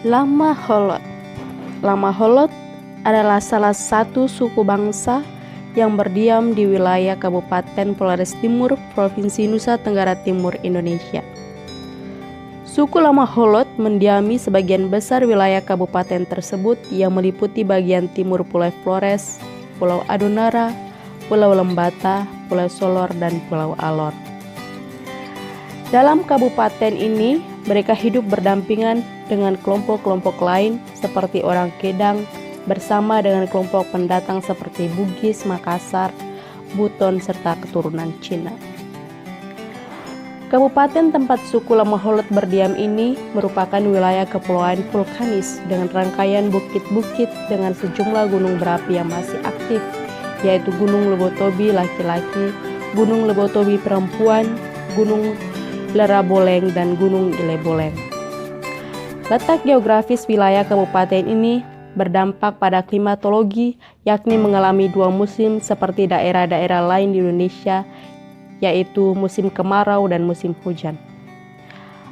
Lama Holot. Lama Holot adalah salah satu suku bangsa yang berdiam di wilayah Kabupaten Flores Timur, Provinsi Nusa Tenggara Timur, Indonesia. Suku Lama Holot mendiami sebagian besar wilayah kabupaten tersebut yang meliputi bagian timur Pulau Flores, Pulau Adonara, Pulau Lembata, Pulau Solor, dan Pulau Alor. Dalam kabupaten ini, mereka hidup berdampingan dengan kelompok-kelompok lain seperti orang Kedang bersama dengan kelompok pendatang seperti Bugis, Makassar, Buton, serta keturunan Cina. Kabupaten tempat suku Lama Holot berdiam ini merupakan wilayah kepulauan vulkanis dengan rangkaian bukit-bukit dengan sejumlah gunung berapi yang masih aktif, yaitu Gunung Lebotobi laki-laki, Gunung Lebotobi perempuan, Gunung Leraboleng, dan Gunung Ileboleng. Letak geografis wilayah kabupaten ini berdampak pada klimatologi, yakni mengalami dua musim seperti daerah-daerah lain di Indonesia, yaitu musim kemarau dan musim hujan.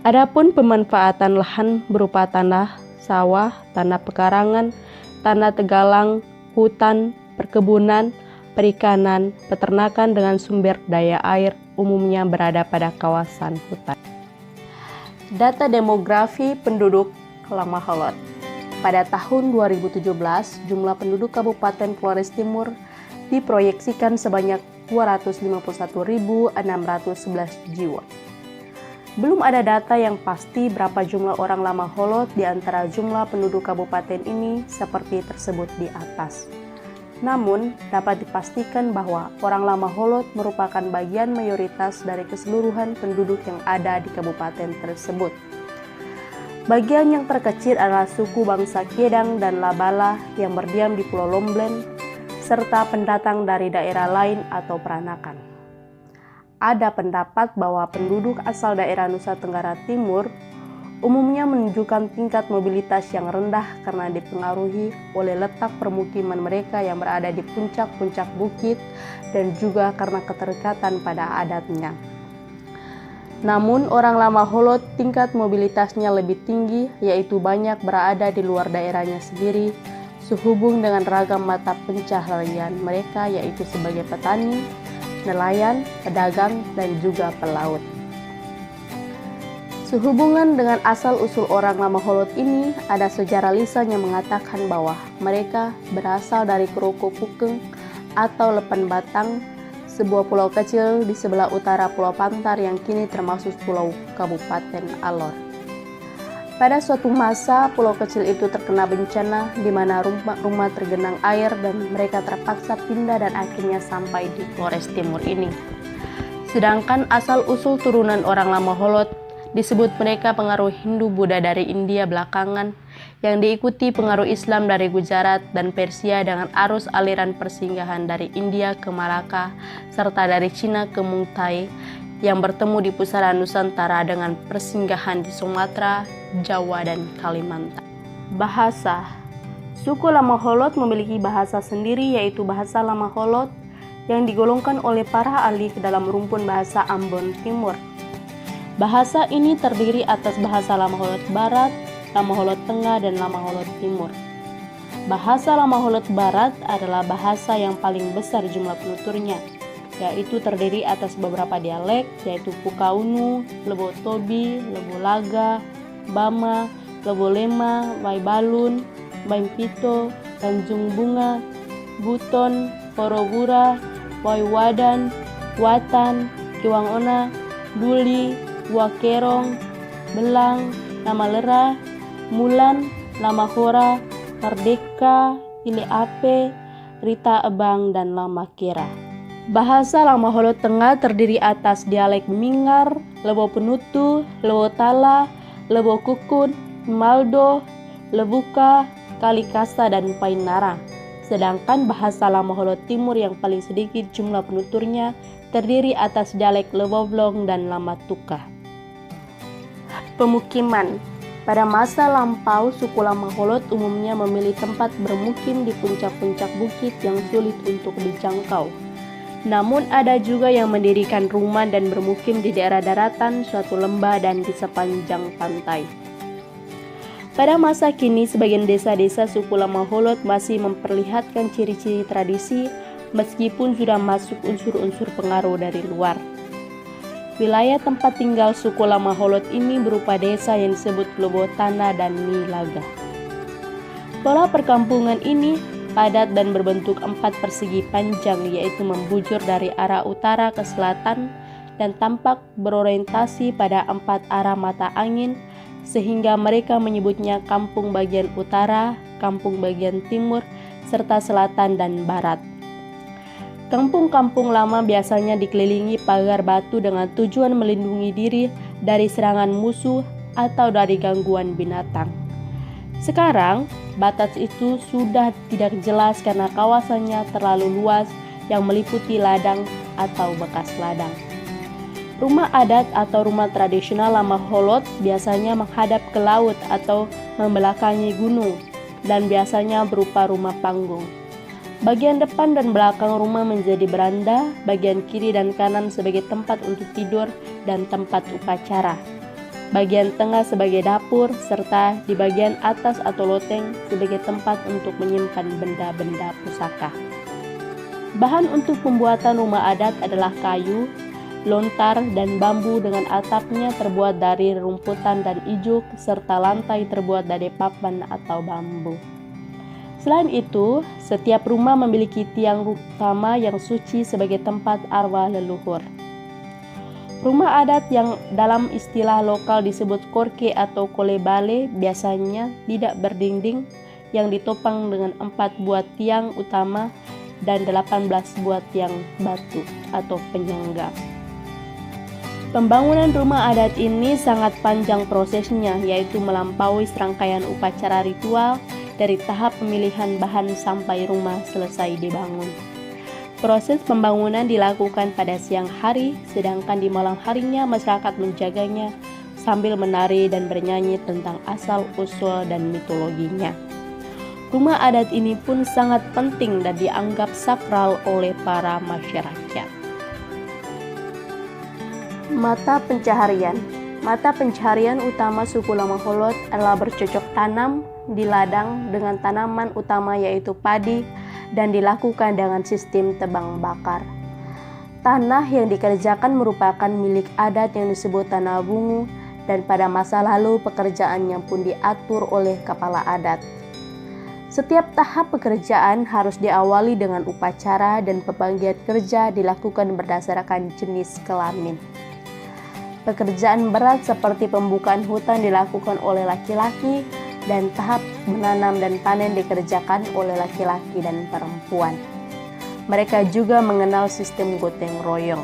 Adapun pemanfaatan lahan berupa tanah sawah, tanah pekarangan, tanah tegalang, hutan, perkebunan, perikanan, peternakan dengan sumber daya air umumnya berada pada kawasan hutan. Data demografi penduduk Lama Holot. Pada tahun 2017, jumlah penduduk Kabupaten Flores Timur diproyeksikan sebanyak 251.611 jiwa. Belum ada data yang pasti berapa jumlah orang Lama Holot di antara jumlah penduduk kabupaten ini seperti tersebut di atas. Namun, dapat dipastikan bahwa orang Lama Holot merupakan bagian mayoritas dari keseluruhan penduduk yang ada di kabupaten tersebut. Bagian yang terkecil adalah suku bangsa Kedang dan Labala yang berdiam di Pulau Lomblen, serta pendatang dari daerah lain atau peranakan. Ada pendapat bahwa penduduk asal daerah Nusa Tenggara Timur umumnya menunjukkan tingkat mobilitas yang rendah karena dipengaruhi oleh letak permukiman mereka yang berada di puncak-puncak bukit dan juga karena keterikatan pada adatnya. Namun orang Lama Holot tingkat mobilitasnya lebih tinggi, yaitu banyak berada di luar daerahnya sendiri, sehubung dengan ragam mata pencaharian mereka, yaitu sebagai petani, nelayan, pedagang, dan juga pelaut. Sehubungan dengan asal-usul orang Lama Holot ini, ada sejarah lisan yang mengatakan bahwa mereka berasal dari Kroko Pukeng atau Lepan Batang, sebuah pulau kecil di sebelah utara Pulau Pantar yang kini termasuk pulau Kabupaten Alor. Pada suatu masa, pulau kecil itu terkena bencana di mana rumah-rumah tergenang air dan mereka terpaksa pindah dan akhirnya sampai di Flores Timur ini. Sedangkan asal-usul turunan orang Lama Holot disebut mereka pengaruh Hindu-Buddha dari India belakangan yang diikuti pengaruh Islam dari Gujarat dan Persia dengan arus aliran persinggahan dari India ke Malaka serta dari Cina ke Mungtai yang bertemu di pusaran Nusantara dengan persinggahan di Sumatera, Jawa, dan Kalimantan. Bahasa. Suku Lama Holot memiliki bahasa sendiri yaitu bahasa Lama Holot yang digolongkan oleh para ahli ke dalam rumpun bahasa Ambon Timur. Bahasa ini terdiri atas bahasa Lama Holot Barat, Lama Holot Tengah, dan Lama Holot Timur. Bahasa Lama Holot Barat adalah bahasa yang paling besar jumlah penuturnya, yaitu terdiri atas beberapa dialek, yaitu Pukaunu, Lebotobi, Lebolaga, Bama, Lebolema, Waibalun, Baimpito, Tanjung Bunga, Buton, Porobura, Waiwadan, Watan, Kiwangona, Duli, Wakerong, Belang, Lama Lera, Mulan, Lama Hora, Merdeka, Ile Ape, Rita Ebang, dan Lama Kera. Bahasa Lama Holot Tengah terdiri atas dialek Mingar, Lebo Penutu, Lebo Tala, Lebo Kukun, Maldo, Lebuka, Kalikasa, dan Painara. Sedangkan bahasa Lama Holot Timur yang paling sedikit jumlah penuturnya terdiri atas dialek Leboblong dan Lama Tuka. Pemukiman. Pada masa lampau, suku Lama Holot umumnya memilih tempat bermukim di puncak-puncak bukit yang sulit untuk dijangkau. Namun ada juga yang mendirikan rumah dan bermukim di daerah daratan, suatu lembah, dan di sepanjang pantai. Pada masa kini, sebagian desa-desa suku Lama Holot masih memperlihatkan ciri-ciri tradisi meskipun sudah masuk unsur-unsur pengaruh dari luar. Wilayah tempat tinggal suku Lama Holot ini berupa desa yang disebut Lobotana dan Nilaga. Pola perkampungan ini padat dan berbentuk 4 persegi panjang, yaitu membujur dari arah utara ke selatan dan tampak berorientasi pada 4 arah mata angin, sehingga mereka menyebutnya kampung bagian utara, kampung bagian timur, serta selatan dan barat. Kampung-kampung lama biasanya dikelilingi pagar batu dengan tujuan melindungi diri dari serangan musuh atau dari gangguan binatang. Sekarang, batas itu sudah tidak jelas karena kawasannya terlalu luas yang meliputi ladang atau bekas ladang. Rumah adat atau rumah tradisional Lama Holot biasanya menghadap ke laut atau membelakangi gunung dan biasanya berupa rumah panggung. Bagian depan dan belakang rumah menjadi beranda, bagian kiri dan kanan sebagai tempat untuk tidur dan tempat upacara. Bagian tengah sebagai dapur, serta di bagian atas atau loteng sebagai tempat untuk menyimpan benda-benda pusaka. Bahan untuk pembuatan rumah adat adalah kayu, lontar, dan bambu dengan atapnya terbuat dari rumputan dan ijuk, serta lantai terbuat dari papan atau bambu. Selain itu, setiap rumah memiliki tiang utama yang suci sebagai tempat arwah leluhur. Rumah adat yang dalam istilah lokal disebut korke atau kolebale biasanya tidak berdinding, yang ditopang dengan 4 buah tiang utama dan 18 buah tiang batu atau penyangga. Pembangunan rumah adat ini sangat panjang prosesnya, yaitu melampaui serangkaian upacara ritual dari tahap pemilihan bahan sampai rumah selesai dibangun. Proses pembangunan dilakukan pada siang hari, sedangkan di malam harinya masyarakat menjaganya sambil menari dan bernyanyi tentang asal-usul dan mitologinya. Rumah adat ini pun sangat penting dan dianggap sakral oleh para masyarakat. Mata pencaharian. Mata pencaharian utama suku Lama Holot adalah bercocok tanam di ladang dengan tanaman utama yaitu padi dan dilakukan dengan sistem tebang bakar. Tanah yang dikerjakan merupakan milik adat yang disebut tanah bungu dan pada masa lalu pekerjaannya pun diatur oleh kepala adat. Setiap tahap pekerjaan harus diawali dengan upacara dan pembagian kerja dilakukan berdasarkan jenis kelamin. Pekerjaan berat seperti pembukaan hutan dilakukan oleh laki-laki dan tahap menanam dan panen dikerjakan oleh laki-laki dan perempuan. Mereka juga mengenal sistem gotong royong.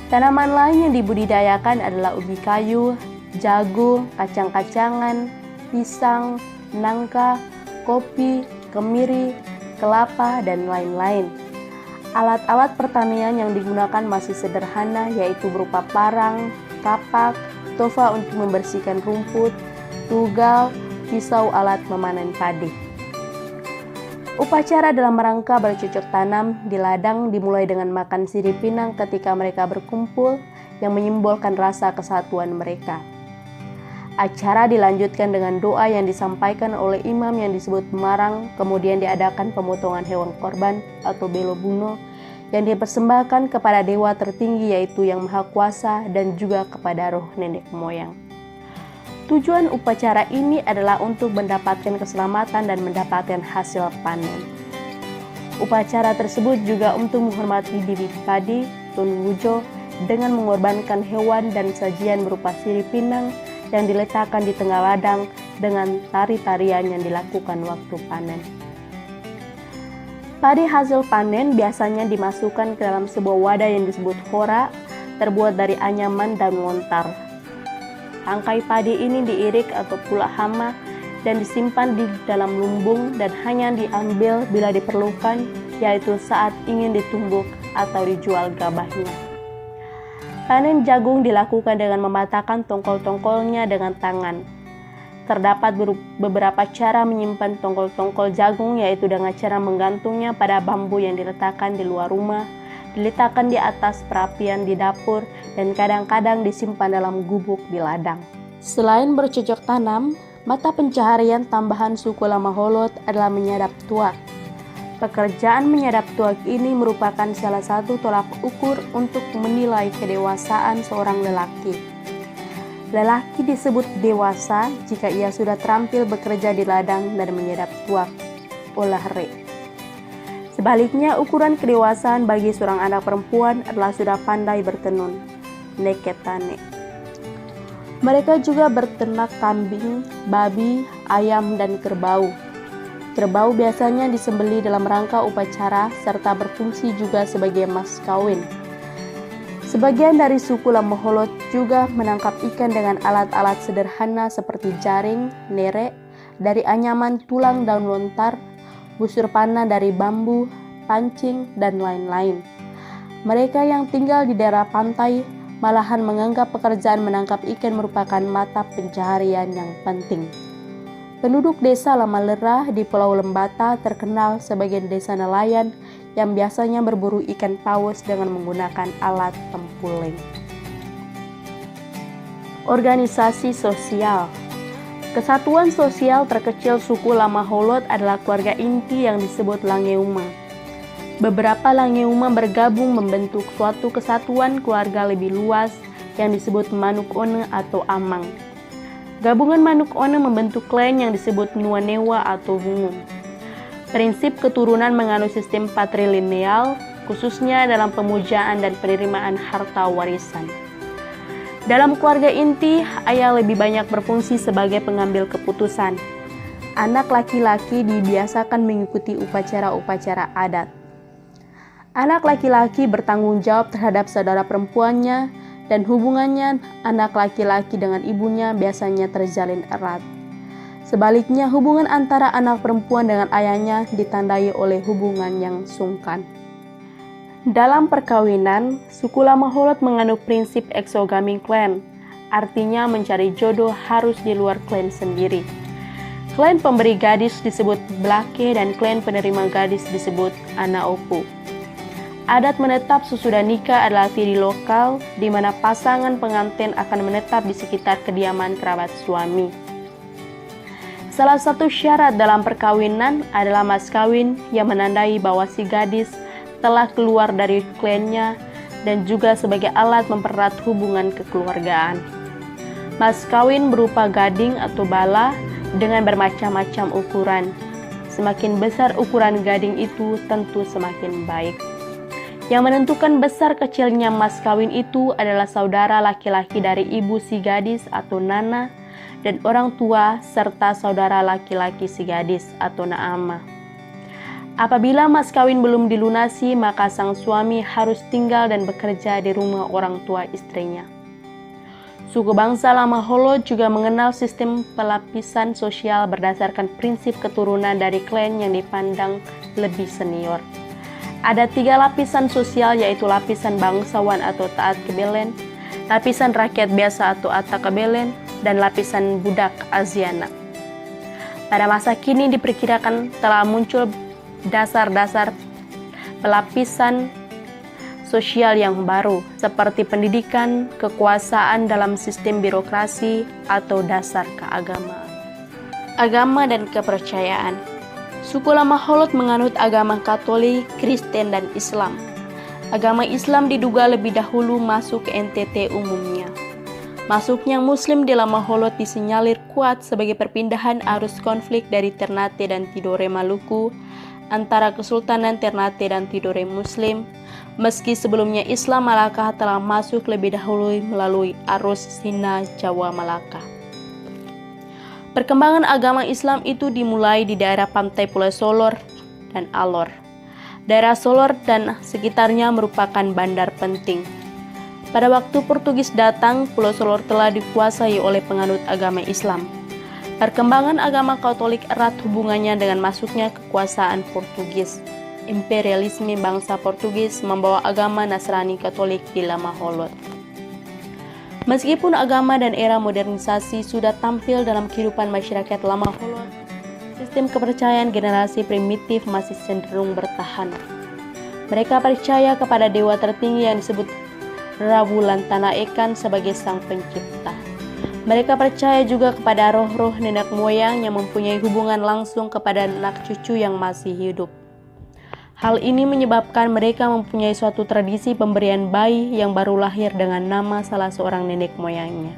Tanaman lain yang dibudidayakan adalah ubi kayu, jagung, kacang-kacangan, pisang, nangka, kopi, kemiri, kelapa, dan lain-lain. Alat-alat pertanian yang digunakan masih sederhana, yaitu berupa parang, kapak, tofa untuk membersihkan rumput, tugal, pisau alat memanen padi. Upacara dalam rangka bercocok tanam di ladang dimulai dengan makan sirip pinang ketika mereka berkumpul yang menyimbolkan rasa kesatuan mereka. Acara dilanjutkan dengan doa yang disampaikan oleh imam yang disebut pemarang, kemudian diadakan pemotongan hewan korban atau belo buno yang dipersembahkan kepada dewa tertinggi yaitu Yang Maha Kuasa dan juga kepada roh nenek moyang. Tujuan upacara ini adalah untuk mendapatkan keselamatan dan mendapatkan hasil panen. Upacara tersebut juga untuk menghormati bibit padi, tunwujo, dengan mengorbankan hewan dan sajian berupa sirip pinang yang diletakkan di tengah ladang dengan tari-tarian yang dilakukan waktu panen. Padi hasil panen biasanya dimasukkan ke dalam sebuah wadah yang disebut hora, terbuat dari anyaman dan lontar. Tangkai padi ini diirik atau pula hama dan disimpan di dalam lumbung dan hanya diambil bila diperlukan, yaitu saat ingin ditumbuk atau dijual gabahnya. Panen jagung dilakukan dengan mematahkan tongkol-tongkolnya dengan tangan. Terdapat beberapa cara menyimpan tongkol-tongkol jagung, yaitu dengan cara menggantungnya pada bambu yang diletakkan di luar rumah, diletakkan di atas perapian di dapur, dan kadang-kadang disimpan dalam gubuk di ladang. Selain bercocok tanam, mata pencaharian tambahan suku Lama Holot adalah menyadap tuak. Pekerjaan menyadap tuak ini merupakan salah satu tolak ukur untuk menilai kedewasaan seorang lelaki. Lelaki disebut dewasa jika ia sudah terampil bekerja di ladang dan menyadap tuak, olah re. Sebaliknya, ukuran kedewasaan bagi seorang anak perempuan adalah sudah pandai bertenun, neketane. Mereka juga berternak kambing, babi, ayam, dan kerbau. Kerbau biasanya disembelih dalam rangka upacara serta berfungsi juga sebagai mas kawin. Sebagian dari suku Lama Holot juga menangkap ikan dengan alat-alat sederhana seperti jaring, nerek, dari anyaman tulang daun lontar, busur panah dari bambu, pancing, dan lain-lain. Mereka yang tinggal di daerah pantai malahan menganggap pekerjaan menangkap ikan merupakan mata pencaharian yang penting. Penduduk desa Lama Lerah di Pulau Lembata terkenal sebagai desa nelayan yang biasanya berburu ikan paus dengan menggunakan alat tempuling. Organisasi sosial. Kesatuan sosial terkecil suku Lama Holot adalah keluarga inti yang disebut Langeuma. Beberapa Langeuma bergabung membentuk suatu kesatuan keluarga lebih luas yang disebut Manuk One atau Amang. Gabungan Manuk One membentuk klan yang disebut Nuanewa atau Wungum. Prinsip keturunan menganut sistem patrilineal, khususnya dalam pemujaan dan penerimaan harta warisan. Dalam keluarga inti, ayah lebih banyak berfungsi sebagai pengambil keputusan. Anak laki-laki dibiasakan mengikuti upacara-upacara adat. Anak laki-laki bertanggung jawab terhadap saudara perempuannya, dan hubungannya anak laki-laki dengan ibunya biasanya terjalin erat. Sebaliknya, hubungan antara anak perempuan dengan ayahnya ditandai oleh hubungan yang sungkan. Dalam perkawinan, suku Lama Holot menganut prinsip exogamy clan, artinya mencari jodoh harus di luar klan sendiri. Klan pemberi gadis disebut Blake dan klan penerima gadis disebut Anaopu. Adat menetap sesudah nikah adalah tiri lokal, di mana pasangan pengantin akan menetap di sekitar kediaman kerabat suami. Salah satu syarat dalam perkawinan adalah mas kawin yang menandai bahwa si gadis telah keluar dari klannya dan juga sebagai alat mempererat hubungan kekeluargaan. Mas kawin berupa gading atau bala dengan bermacam-macam ukuran. Semakin besar ukuran gading itu tentu semakin baik. Yang menentukan besar kecilnya mas kawin itu adalah saudara laki-laki dari ibu si gadis atau nana dan orang tua serta saudara laki-laki si gadis atau naama. Apabila mas kawin belum dilunasi, maka sang suami harus tinggal dan bekerja di rumah orang tua istrinya. Suku bangsa Lama Holot juga mengenal sistem pelapisan sosial berdasarkan prinsip keturunan dari klan yang dipandang lebih senior. Ada 3 lapisan sosial, yaitu lapisan bangsawan atau taat kebelen, lapisan rakyat biasa atau atta kebelen, dan lapisan budak Aziana. Pada masa kini diperkirakan telah muncul dasar-dasar pelapisan sosial yang baru, seperti pendidikan, kekuasaan dalam sistem birokrasi, atau dasar keagamaan. Agama dan kepercayaan. Suku Lama Holot menganut agama Katolik, Kristen, dan Islam. Agama Islam diduga lebih dahulu masuk ke NTT umumnya. Masuknya Muslim di Lama Holot disinyalir kuat sebagai perpindahan arus konflik dari Ternate dan Tidore Maluku antara Kesultanan Ternate dan Tidore Muslim, meski sebelumnya Islam Malaka telah masuk lebih dahulu melalui arus Sina Jawa Malaka. Perkembangan agama Islam itu dimulai di daerah pantai Pulau Solor dan Alor. Daerah Solor dan sekitarnya merupakan bandar penting. Pada waktu Portugis datang, Pulau Solor telah dikuasai oleh penganut agama Islam. Perkembangan agama Katolik erat hubungannya dengan masuknya kekuasaan Portugis. Imperialisme bangsa Portugis membawa agama Nasrani Katolik di Lama Holot. Meskipun agama dan era modernisasi sudah tampil dalam kehidupan masyarakat Lama Holot, sistem kepercayaan generasi primitif masih cenderung bertahan. Mereka percaya kepada dewa tertinggi yang disebut Rawulan Tanah Ekan sebagai sang pencipta. Mereka percaya juga kepada roh-roh nenek moyang yang mempunyai hubungan langsung kepada anak cucu yang masih hidup. Hal ini menyebabkan mereka mempunyai suatu tradisi pemberian bayi yang baru lahir dengan nama salah seorang nenek moyangnya.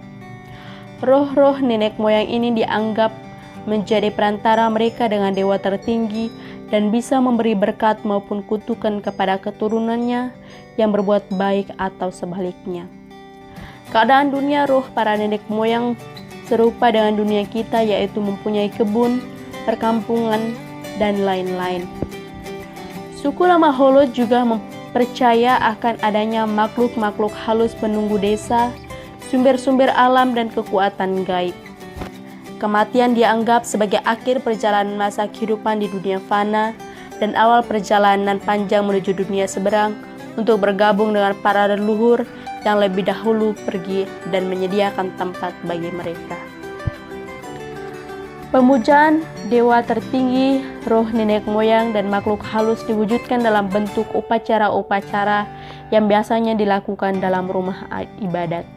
Roh-roh nenek moyang ini dianggap menjadi perantara mereka dengan dewa tertinggi dan bisa memberi berkat maupun kutukan kepada keturunannya yang berbuat baik atau sebaliknya. Keadaan dunia roh para nenek moyang serupa dengan dunia kita, yaitu mempunyai kebun, perkampungan, dan lain-lain. Suku lama Holot juga percaya akan adanya makhluk-makhluk halus penunggu desa, sumber-sumber alam, dan kekuatan gaib. Kematian dianggap sebagai akhir perjalanan masa kehidupan di dunia fana dan awal perjalanan panjang menuju dunia seberang untuk bergabung dengan para leluhur yang lebih dahulu pergi dan menyediakan tempat bagi mereka. Pemujaan dewa tertinggi, roh nenek moyang, dan makhluk halus diwujudkan dalam bentuk upacara-upacara yang biasanya dilakukan dalam rumah ibadat.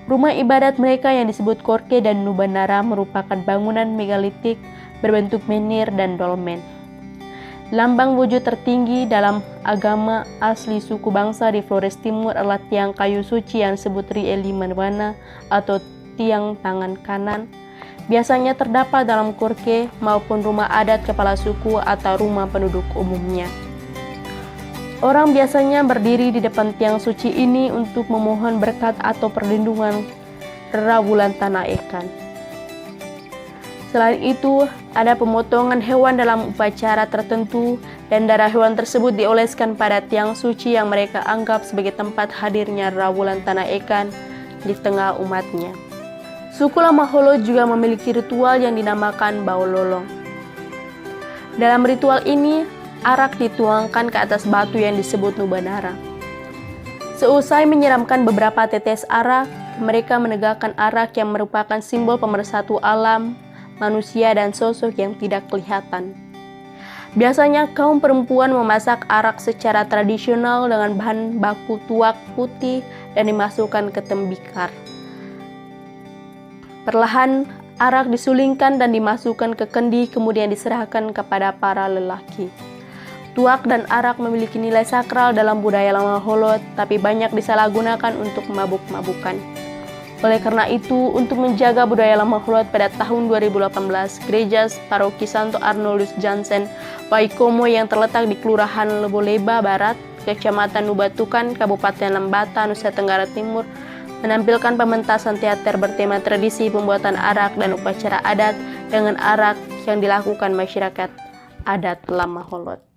Rumah ibadat mereka yang disebut Korke dan Nubanara merupakan bangunan megalitik berbentuk menhir dan dolmen. Lambang wujud tertinggi dalam agama asli suku bangsa di Flores Timur adalah tiang kayu suci yang disebut Rieli Manwana atau tiang tangan kanan. Biasanya terdapat dalam Korke maupun rumah adat kepala suku atau rumah penduduk umumnya. Orang biasanya berdiri di depan tiang suci ini untuk memohon berkat atau perlindungan Rawulan Tanah Ikan. Selain itu, ada pemotongan hewan dalam upacara tertentu dan darah hewan tersebut dioleskan pada tiang suci yang mereka anggap sebagai tempat hadirnya Rawulan Tanah Ikan di tengah umatnya. Suku lama Holot juga memiliki ritual yang dinamakan Baololong. Dalam ritual ini, arak dituangkan ke atas batu yang disebut Nubanara. Seusai menyiramkan beberapa tetes arak, mereka menegakkan arak yang merupakan simbol pemersatu alam, manusia, dan sosok yang tidak kelihatan. Biasanya kaum perempuan memasak arak secara tradisional dengan bahan baku tuak putih dan dimasukkan ke tembikar. Perlahan, arak disulingkan dan dimasukkan ke kendi, kemudian diserahkan kepada para lelaki. Tuak dan arak memiliki nilai sakral dalam budaya lama Holot, tapi banyak disalahgunakan untuk mabuk-mabukan. Oleh karena itu, untuk menjaga budaya lama Holot pada tahun 2018, Gereja Paroki Santo Arnoldus Jansen, Waikomo yang terletak di Kelurahan Leboleba Barat, Kecamatan Nubatukan, Kabupaten Lembata, Nusa Tenggara Timur, menampilkan pementasan teater bertema tradisi pembuatan arak dan upacara adat dengan arak yang dilakukan masyarakat adat lama Holot.